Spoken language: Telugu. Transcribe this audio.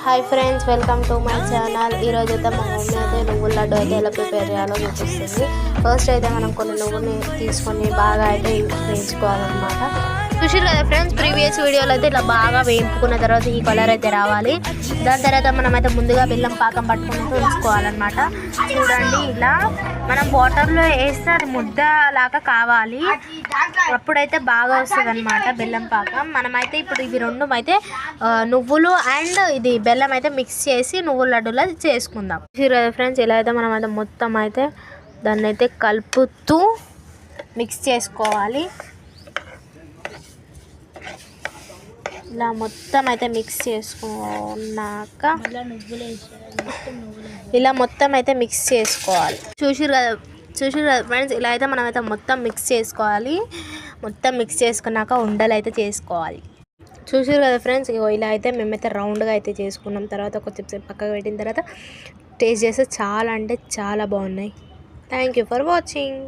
Hi friends, welcome to my channel. ఈరోజు అయితే మా మమ్మీ అయితే నువ్వుల లడ్డు అయితే ఎలా ప్రిపేర్ చేయాలో చూపిస్తుంది. ఫస్ట్ అయితే మనం కొన్ని నువ్వుని తీసుకొని బాగా అయితే వేయించుకోవాలన్నమాట. చూసారు కదా ఫ్రెండ్స్, ప్రీవియస్ వీడియోలో అయితే ఇట్లా బాగా వేయించుకున్న తర్వాత ఈ కలర్ అయితే రావాలి. దాని తర్వాత మనం అయితే ముందుగా బెల్లం పాకం పట్టుకుంటూ ఉంచుకోవాలన్నమాట. చూడండి, ఇలా మనం వాటర్లో వేస్తే అది ముద్ద లాగా కావాలి, అప్పుడైతే బాగా వస్తుంది అనమాట బెల్లం పాకం. మనమైతే ఇప్పుడు ఇవి రెండు అయితే నువ్వులు అండ్ ఇది బెల్లం అయితే మిక్స్ చేసి నువ్వుల లడ్డూలా చేసుకుందాం. ఫ్రెండ్స్, ఇలా అయితే మనం అయితే మొత్తం అయితే దాన్ని అయితే కలుపుతూ మిక్స్ చేసుకోవాలి. ఇలా మొత్తం అయితే మిక్స్ చేసుకున్నాక ఇలా మొత్తం అయితే మిక్స్ చేసుకోవాలి. చూసిరు కదా ఫ్రెండ్స్, ఇలా అయితే మనం అయితే మొత్తం మిక్స్ చేసుకోవాలి. మొత్తం మిక్స్ చేసుకున్నాక ఉండలు అయితే చేసుకోవాలి. చూసారు కదా ఫ్రెండ్స్, ఇలా అయితే మేమైతే రౌండ్గా అయితే చేసుకున్నాం. తర్వాత కొంచెం పక్కకు పెట్టిన తర్వాత టేస్ట్ చేస్తే చాలా అంటే చాలా బాగున్నాయి. Thank you for watching.